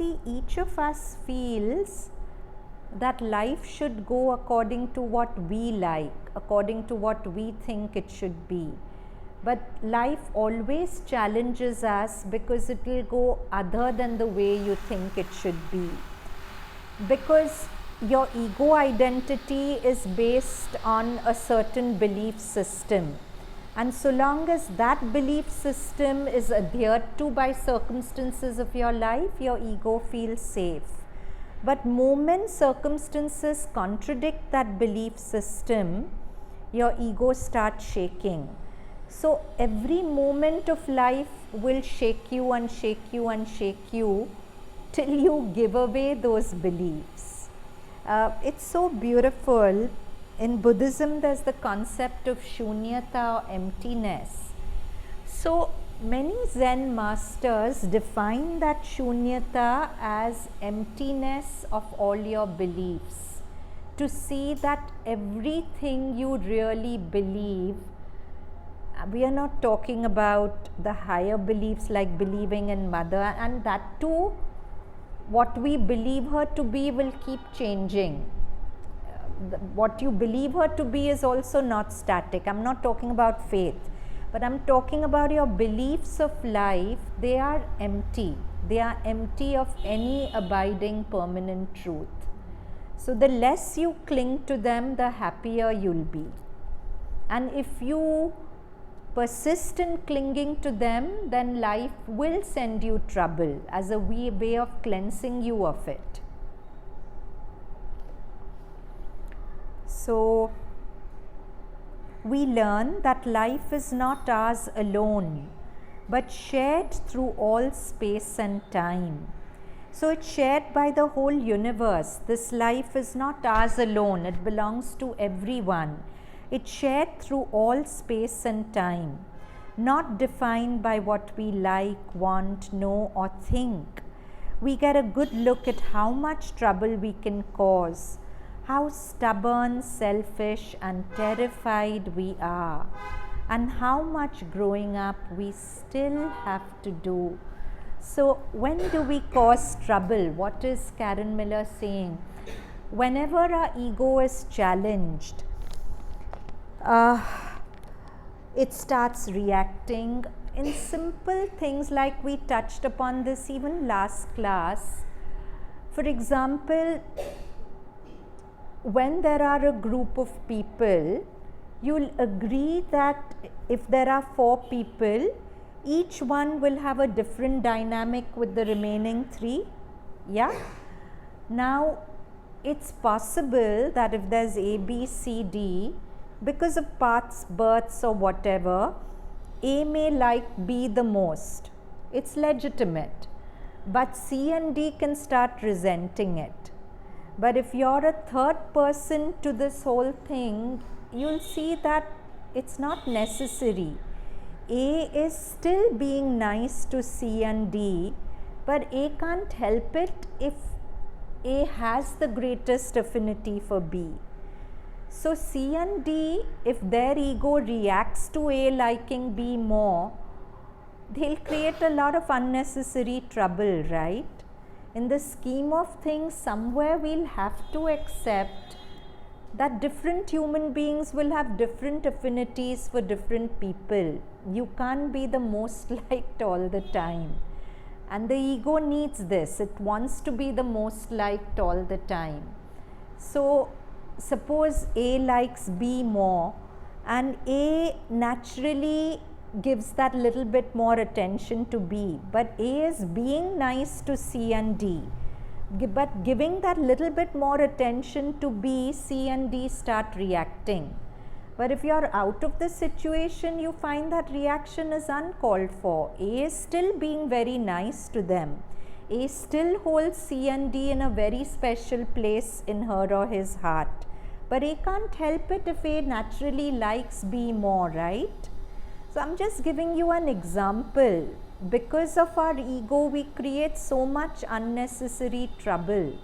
see, each of us feels that life should go according to what we like, according to what we think it should be. But life always challenges us because it will go other than the way you think it should be. Because your ego identity is based on a certain belief system. And so long as that belief system is adhered to by circumstances of your life, your ego feels safe. But moment circumstances contradict that belief system, your ego starts shaking. So every moment of life will shake you and shake you and shake you till you give away those beliefs. It's so beautiful. In Buddhism, there's the concept of Shoonyata, or emptiness. So many Zen masters define that Shoonyata as emptiness of all your beliefs. To see that everything you really believe, we are not talking about the higher beliefs like believing in mother, and that too, what we believe her to be will keep changing. What you believe her to be is also not static. I'm not talking about faith, but I'm talking about your beliefs of life. They are empty. They are empty of any abiding permanent truth. So the less you cling to them, the happier you'll be. And if you persist in clinging to them, then life will send you trouble as a way of cleansing you of it. So we learn that life is not ours alone, but shared through all space and time. So it's shared by the whole universe. This life is not ours alone, it belongs to everyone. It's shared through all space and time, not defined by what we like, want, know, or think. We get a good look at how much trouble we can cause, how stubborn, selfish, and terrified we are, and how much growing up we still have to do. So when do we cause trouble? What is Karen Miller saying? Whenever our ego is challenged, it starts reacting in simple things, like we touched upon this even last class. For example, when there are a group of people, you'll agree that if there are 4 people, each one will have a different dynamic with the remaining 3. Yeah? Now, it's possible that if there's A, B, C, D, because of paths, births, or whatever, A may like B the most. It's legitimate. But C and D can start resenting it. But if you're a third person to this whole thing, you'll see that it's not necessary. A is still being nice to C and D, but A can't help it if A has the greatest affinity for B. So C and D, if their ego reacts to A liking B more, they'll create a lot of unnecessary trouble, right? In the scheme of things, somewhere we'll have to accept that different human beings will have different affinities for different people. You can't be the most liked all the time. And the ego needs this. It wants to be the most liked all the time. So suppose A likes B more, and A naturally gives that little bit more attention to B, but A is being nice to C and D, but giving that little bit more attention to B, C and D start reacting. But if you are out of the situation, you find that reaction is uncalled for. A is still being very nice to them. A still holds C and D in a very special place in her or his heart. But A can't help it if A naturally likes B more, right? So I'm just giving you an example. Because of our ego, we create so much unnecessary trouble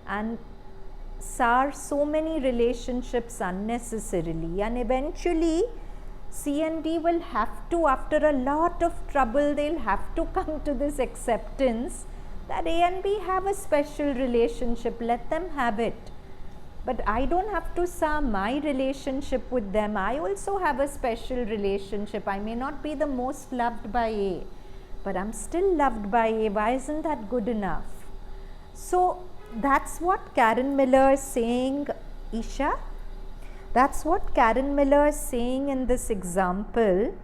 and sour so many relationships unnecessarily, and eventually C and D will have to, after a lot of trouble, they'll have to come to this acceptance that A and B have a special relationship, let them have it. But I don't have to sour my relationship with them. I also have a special relationship. I may not be the most loved by A, but I'm still loved by A. Why isn't that good enough? So that's what Karen Miller is saying, Isha. That's what Karen Miller is saying in this example,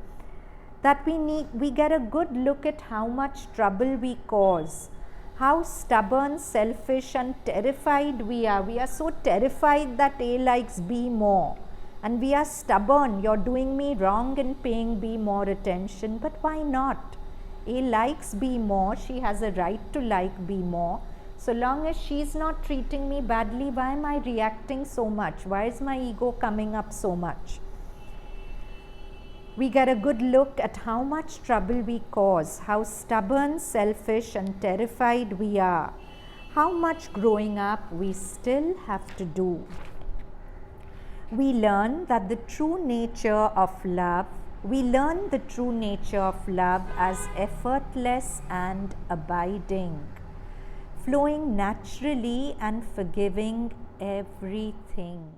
that we get a good look at how much trouble we cause, how stubborn, selfish and terrified we are. We are so terrified that A likes B more, and we are stubborn. You're doing me wrong and paying B more attention, but why not? A likes B more, she has a right to like B more. So long as she's not treating me badly, why am I reacting so much? Why is my ego coming up so much? We get a good look at how much trouble we cause, how stubborn, selfish and terrified we are, how much growing up we still have to do. We learn that the true nature of love, as effortless and abiding, flowing naturally and forgiving everything.